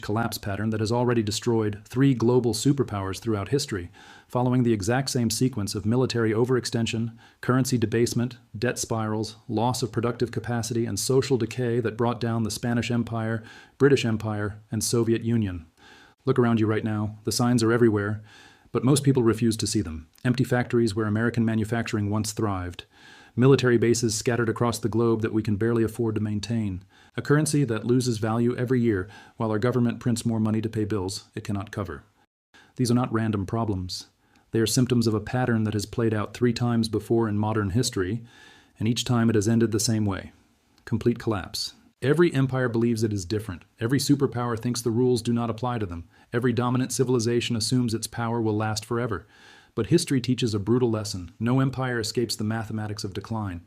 collapse pattern that has already destroyed 3 global superpowers throughout history, following the exact same sequence of military overextension, currency debasement, debt spirals, loss of productive capacity, and social decay that brought down the Spanish Empire, British Empire, and Soviet Union. Look around you right now. The signs are everywhere, but most people refuse to see them. Empty factories where American manufacturing once thrived. Military bases scattered across the globe that we can barely afford to maintain. A currency that loses value every year while our government prints more money to pay bills it cannot cover. These are not random problems. They are symptoms of a pattern that has played out 3 times before in modern history, and each time it has ended the same way. Complete collapse. Every empire believes it is different. Every superpower thinks the rules do not apply to them. Every dominant civilization assumes its power will last forever. But history teaches a brutal lesson. No empire escapes the mathematics of decline.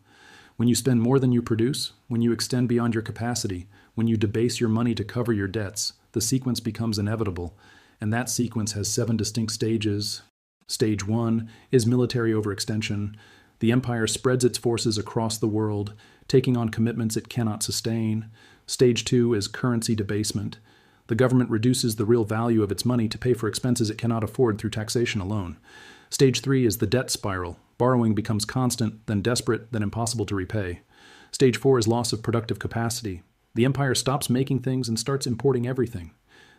When you spend more than you produce, when you extend beyond your capacity, when you debase your money to cover your debts, the sequence becomes inevitable. And that sequence has 7 distinct stages. Stage 1 is military overextension. The empire spreads its forces across the world, taking on commitments it cannot sustain. Stage 2 is currency debasement. The government reduces the real value of its money to pay for expenses it cannot afford through taxation alone. Stage 3 is the debt spiral. Borrowing becomes constant, then desperate, then impossible to repay. Stage 4 is loss of productive capacity. The empire stops making things and starts importing everything.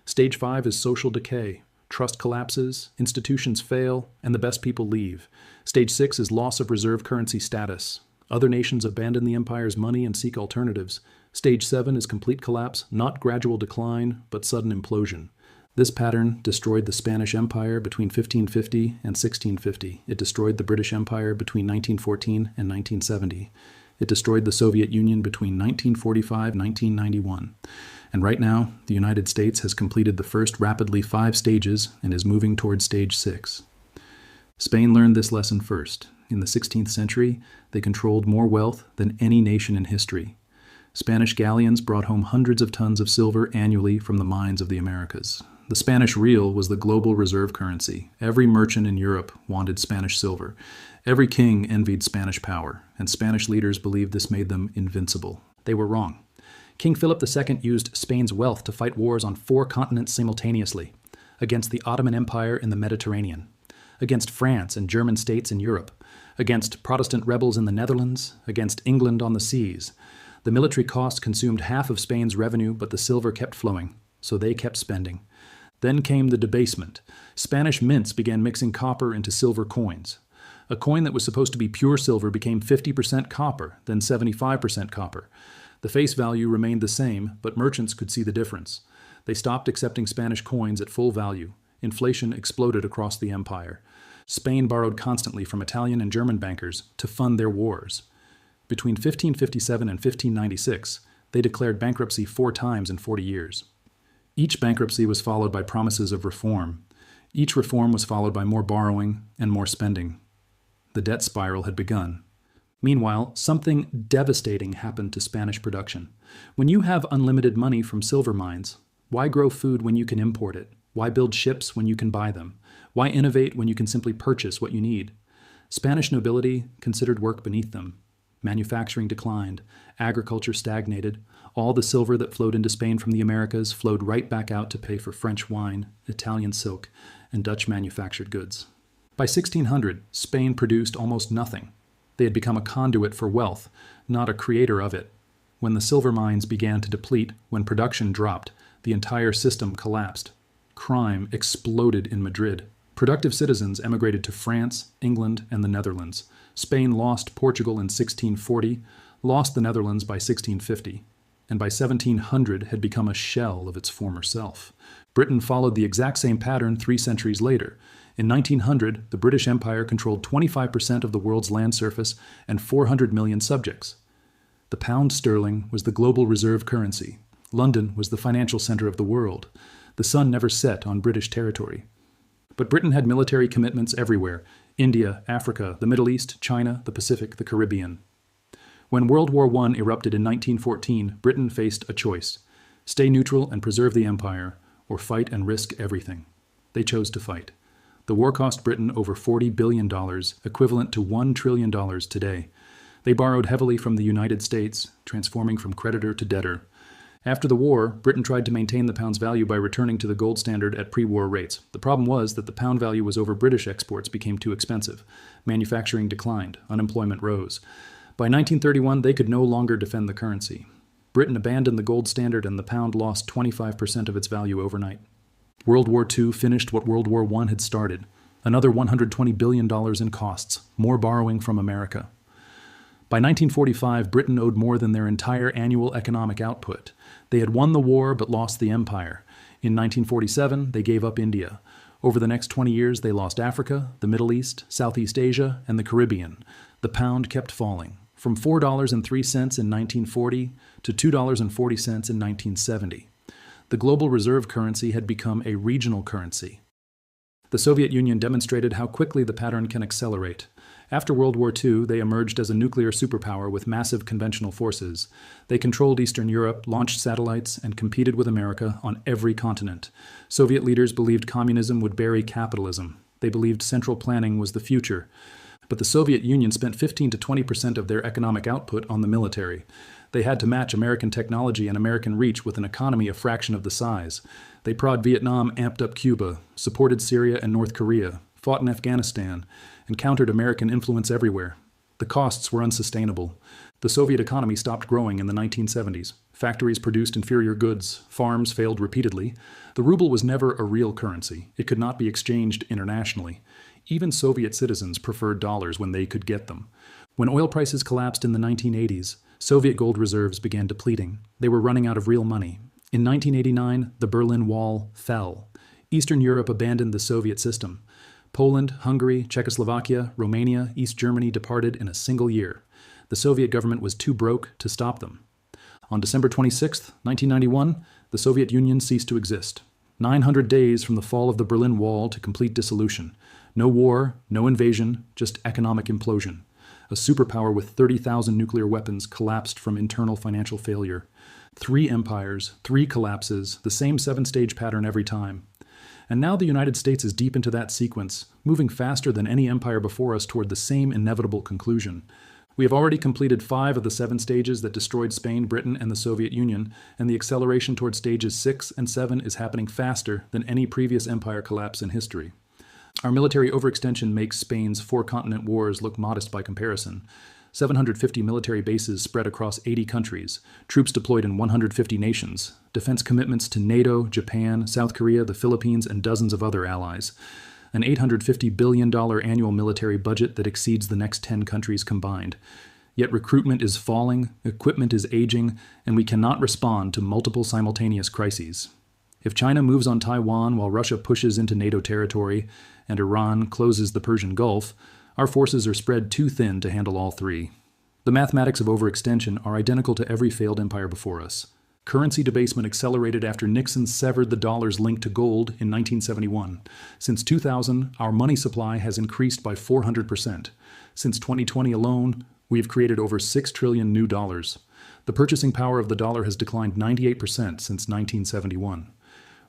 Stage 5 is social decay. Trust collapses, institutions fail, and the best people leave. Stage 6 is loss of reserve currency status. Other nations abandon the empire's money and seek alternatives. Stage 7 is complete collapse, not gradual decline, but sudden implosion. This pattern destroyed the Spanish Empire between 1550 and 1650. It destroyed the British Empire between 1914 and 1970. It destroyed the Soviet Union between 1945 and 1991. And right now, the United States has completed the first rapidly 5 stages and is moving toward stage 6. Spain learned this lesson first. In the 16th century, they controlled more wealth than any nation in history. Spanish galleons brought home hundreds of tons of silver annually from the mines of the Americas. The Spanish real was the global reserve currency. Every merchant in Europe wanted Spanish silver. Every king envied Spanish power, and Spanish leaders believed this made them invincible. They were wrong. King Philip II used Spain's wealth to fight wars on 4 continents simultaneously, against the Ottoman Empire in the Mediterranean, against France and German states in Europe, against Protestant rebels in the Netherlands, against England on the seas. The military cost consumed half of Spain's revenue, but the silver kept flowing, so they kept spending. Then came the debasement. Spanish mints began mixing copper into silver coins. A coin that was supposed to be pure silver became 50% copper, then 75% copper. The face value remained the same, but merchants could see the difference. They stopped accepting Spanish coins at full value. Inflation exploded across the empire. Spain borrowed constantly from Italian and German bankers to fund their wars. Between 1557 and 1596, they declared bankruptcy 4 times in 40 years. Each bankruptcy was followed by promises of reform. Each reform was followed by more borrowing and more spending. The debt spiral had begun. Meanwhile, something devastating happened to Spanish production. When you have unlimited money from silver mines, why grow food when you can import it? Why build ships when you can buy them? Why innovate when you can simply purchase what you need? Spanish nobility considered work beneath them. Manufacturing declined. Agriculture stagnated. All the silver that flowed into Spain from the Americas flowed right back out to pay for French wine, Italian silk, and Dutch manufactured goods. By 1600, Spain produced almost nothing. They had become a conduit for wealth, not a creator of it. When the silver mines began to deplete, when production dropped, the entire system collapsed. Crime exploded in Madrid. Productive citizens emigrated to France, England, and the Netherlands. Spain lost Portugal in 1640, lost the Netherlands by 1650, and by 1700 had become a shell of its former self. Britain followed the exact same pattern 3 centuries later. In 1900, the British Empire controlled 25% of the world's land surface and 400 million subjects. The pound sterling was the global reserve currency. London was the financial center of the world. The sun never set on British territory. But Britain had military commitments everywhere: India, Africa, the Middle East, China, the Pacific, the Caribbean. When World War I erupted in 1914, Britain faced a choice: stay neutral and preserve the empire, or fight and risk everything. They chose to fight. The war cost Britain over $40 billion, equivalent to $1 trillion today. They borrowed heavily from the United States, transforming from creditor to debtor. After the war, Britain tried to maintain the pound's value by returning to the gold standard at pre-war rates. The problem was that the pound value was over British exports became too expensive. Manufacturing declined. Unemployment rose. By 1931, they could no longer defend the currency. Britain abandoned the gold standard and the pound lost 25% of its value overnight. World War II finished what World War I had started. Another $120 billion in costs, more borrowing from America. By 1945, Britain owed more than their entire annual economic output. They had won the war but lost the empire. In 1947, they gave up India. Over the next 20 years, they lost Africa, the Middle East, Southeast Asia, and the Caribbean. The pound kept falling, from $4.03 in 1940 to $2.40 in 1970. The global reserve currency had become a regional currency. The Soviet Union demonstrated how quickly the pattern can accelerate. After World War II, they emerged as a nuclear superpower with massive conventional forces. They controlled Eastern Europe, launched satellites, and competed with America on every continent. Soviet leaders believed communism would bury capitalism. They believed central planning was the future. But the Soviet Union spent 15 to 20% of their economic output on the military. They had to match American technology and American reach with an economy a fraction of the size. They prod Vietnam, amped up Cuba, supported Syria and North Korea, fought in Afghanistan, and countered American influence everywhere. The costs were unsustainable. The Soviet economy stopped growing in the 1970s. Factories produced inferior goods. Farms failed repeatedly. The ruble was never a real currency. It could not be exchanged internationally. Even Soviet citizens preferred dollars when they could get them. When oil prices collapsed in the 1980s, Soviet gold reserves began depleting. They were running out of real money. In 1989, the Berlin Wall fell. Eastern Europe abandoned the Soviet system. Poland, Hungary, Czechoslovakia, Romania, East Germany departed in a single year. The Soviet government was too broke to stop them. On December 26, 1991, the Soviet Union ceased to exist. 900 days from the fall of the Berlin Wall to complete dissolution. No war, no invasion, just economic implosion. A superpower with 30,000 nuclear weapons collapsed from internal financial failure. 3 empires, 3 collapses, the same 7-stage pattern every time. And now the United States is deep into that sequence, moving faster than any empire before us toward the same inevitable conclusion. We have already completed 5 of the 7 stages that destroyed Spain, Britain, and the Soviet Union, and the acceleration toward stages 6 and 7 is happening faster than any previous empire collapse in history. Our military overextension makes Spain's 4-continent wars look modest by comparison. 750 military bases spread across 80 countries, troops deployed in 150 nations, defense commitments to NATO, Japan, South Korea, the Philippines, and dozens of other allies. An $850 billion annual military budget that exceeds the next 10 countries combined. Yet recruitment is falling, equipment is aging, and we cannot respond to multiple simultaneous crises. If China moves on Taiwan while Russia pushes into NATO territory and Iran closes the Persian Gulf, our forces are spread too thin to handle all 3. The mathematics of overextension are identical to every failed empire before us. Currency debasement accelerated after Nixon severed the dollar's link to gold in 1971. Since 2000, our money supply has increased by 400%. Since 2020 alone, we have created over 6 trillion new dollars. The purchasing power of the dollar has declined 98% since 1971.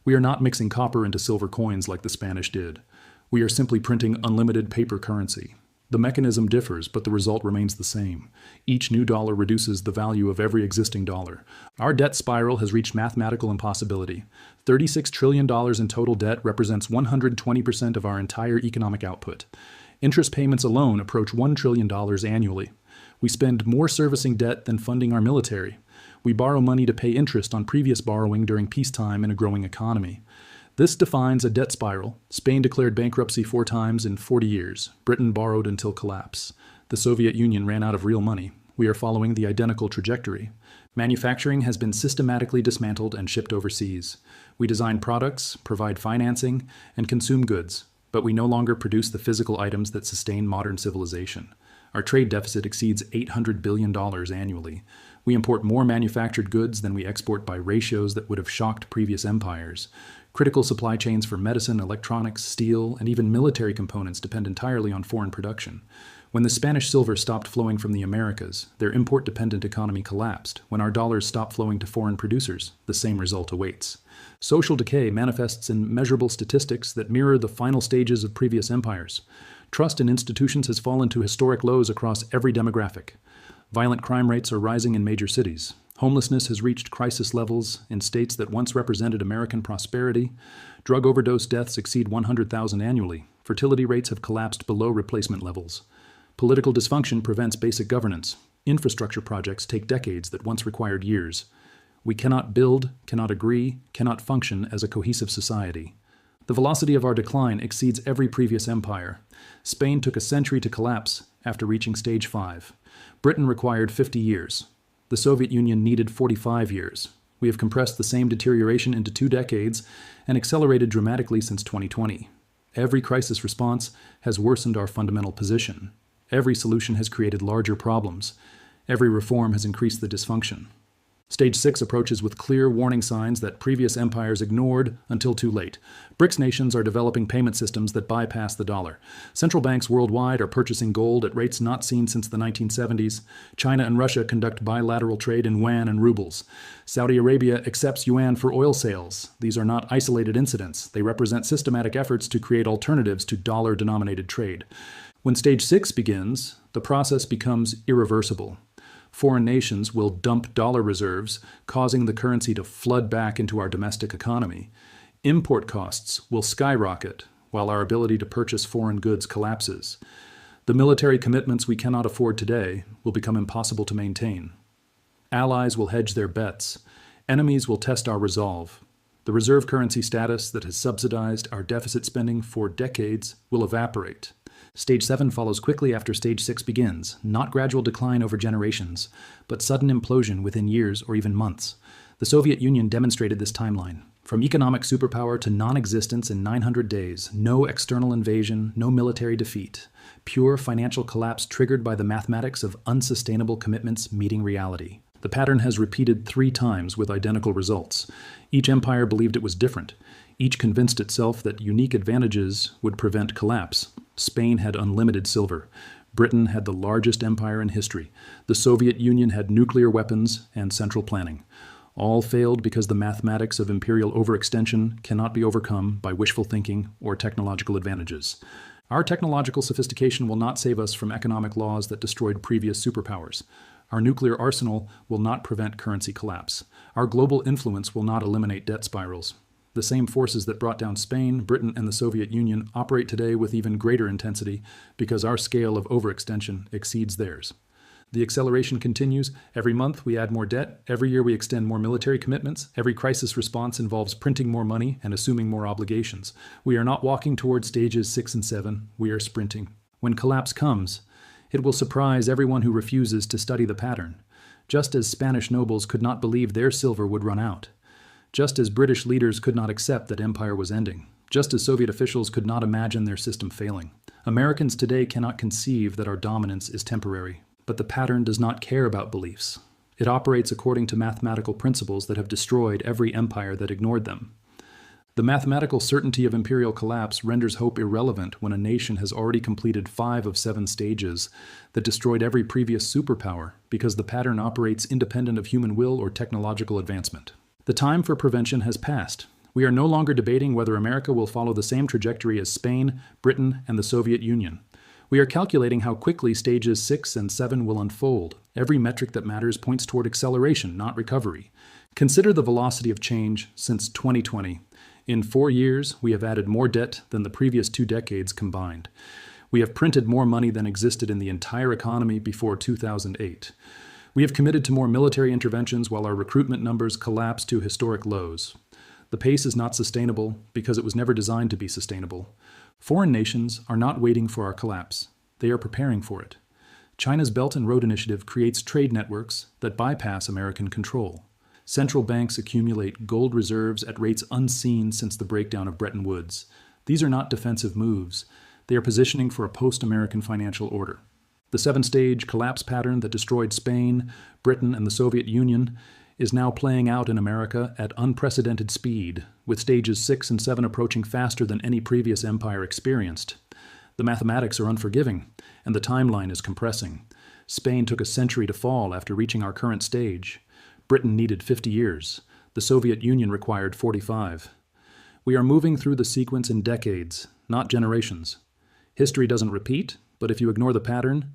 We are not mixing copper into silver coins like the Spanish did. We are simply printing unlimited paper currency. The mechanism differs, but the result remains the same. Each new dollar reduces the value of every existing dollar. Our debt spiral has reached mathematical impossibility. $36 trillion in total debt represents 120% of our entire economic output. Interest payments alone approach $1 trillion annually. We spend more servicing debt than funding our military. We borrow money to pay interest on previous borrowing during peacetime in a growing economy. This defines a debt spiral. Spain declared bankruptcy 4 times in 40 years. Britain borrowed until collapse. The Soviet Union ran out of real money. We are following the identical trajectory. Manufacturing has been systematically dismantled and shipped overseas. We design products, provide financing, and consume goods, but we no longer produce the physical items that sustain modern civilization. Our trade deficit exceeds $800 billion annually. We import more manufactured goods than we export by ratios that would have shocked previous empires. Critical supply chains for medicine, electronics, steel, and even military components depend entirely on foreign production. When the Spanish silver stopped flowing from the Americas, their import-dependent economy collapsed. When our dollars stopped flowing to foreign producers, the same result awaits. Social decay manifests in measurable statistics that mirror the final stages of previous empires. Trust in institutions has fallen to historic lows across every demographic. Violent crime rates are rising in major cities. Homelessness has reached crisis levels in states that once represented American prosperity. Drug overdose deaths exceed 100,000 annually. Fertility rates have collapsed below replacement levels. Political dysfunction prevents basic governance. Infrastructure projects take decades that once required years. We cannot build, cannot agree, cannot function as a cohesive society. The velocity of our decline exceeds every previous empire. Spain took a century to collapse after reaching stage 5. Britain required 50 years. The Soviet Union needed 45 years. We have compressed the same deterioration into 2 decades and accelerated dramatically since 2020. Every crisis response has worsened our fundamental position. Every solution has created larger problems. Every reform has increased the dysfunction. Stage 6 approaches with clear warning signs that previous empires ignored until too late. BRICS nations are developing payment systems that bypass the dollar. Central banks worldwide are purchasing gold at rates not seen since the 1970s. China and Russia conduct bilateral trade in yuan and rubles. Saudi Arabia accepts yuan for oil sales. These are not isolated incidents. They represent systematic efforts to create alternatives to dollar-denominated trade. When stage 6 begins, the process becomes irreversible. Foreign nations will dump dollar reserves, causing the currency to flood back into our domestic economy. Import costs will skyrocket, while our ability to purchase foreign goods collapses. The military commitments we cannot afford today will become impossible to maintain. Allies will hedge their bets. Enemies will test our resolve. The reserve currency status that has subsidized our deficit spending for decades will evaporate. Stage 7 follows quickly after Stage 6 begins, not gradual decline over generations, but sudden implosion within years or even months. The Soviet Union demonstrated this timeline. From economic superpower to non-existence in 900 days, no external invasion, no military defeat. Pure financial collapse triggered by the mathematics of unsustainable commitments meeting reality. The pattern has repeated 3 times with identical results. Each empire believed it was different. Each convinced itself that unique advantages would prevent collapse. Spain had unlimited silver. Britain had the largest empire in history. The Soviet Union had nuclear weapons and central planning. All failed because the mathematics of imperial overextension cannot be overcome by wishful thinking or technological advantages. Our technological sophistication will not save us from economic laws that destroyed previous superpowers. Our nuclear arsenal will not prevent currency collapse. Our global influence will not eliminate debt spirals. The same forces that brought down Spain, Britain, and the Soviet Union operate today with even greater intensity because our scale of overextension exceeds theirs. The acceleration continues. Every month we add more debt. Every year we extend more military commitments. Every crisis response involves printing more money and assuming more obligations. We are not walking toward stages 6 and 7. We are sprinting. When collapse comes, it will surprise everyone who refuses to study the pattern. Just as Spanish nobles could not believe their silver would run out. Just as British leaders could not accept that empire was ending. Just as Soviet officials could not imagine their system failing. Americans today cannot conceive that our dominance is temporary. But the pattern does not care about beliefs. It operates according to mathematical principles that have destroyed every empire that ignored them. The mathematical certainty of imperial collapse renders hope irrelevant when a nation has already completed 5 of 7 stages that destroyed every previous superpower because the pattern operates independent of human will or technological advancement. The time for prevention has passed. We are no longer debating whether America will follow the same trajectory as Spain, Britain, and the Soviet Union. We are calculating how quickly stages 6 and 7 will unfold. Every metric that matters points toward acceleration, not recovery. Consider the velocity of change since 2020. In 4 years, we have added more debt than the previous 2 decades combined. We have printed more money than existed in the entire economy before 2008. We have committed to more military interventions while our recruitment numbers collapse to historic lows. The pace is not sustainable because it was never designed to be sustainable. Foreign nations are not waiting for our collapse. They are preparing for it. China's Belt and Road Initiative creates trade networks that bypass American control. Central banks accumulate gold reserves at rates unseen since the breakdown of Bretton Woods. These are not defensive moves. They are positioning for a post-American financial order. The 7-stage collapse pattern that destroyed Spain, Britain, and the Soviet Union is now playing out in America at unprecedented speed, with stages 6 and 7 approaching faster than any previous empire experienced. The mathematics are unforgiving, and the timeline is compressing. Spain took a century to fall after reaching our current stage. Britain needed 50 years. The Soviet Union required 45. We are moving through the sequence in decades, not generations. History doesn't repeat, but if you ignore the pattern, it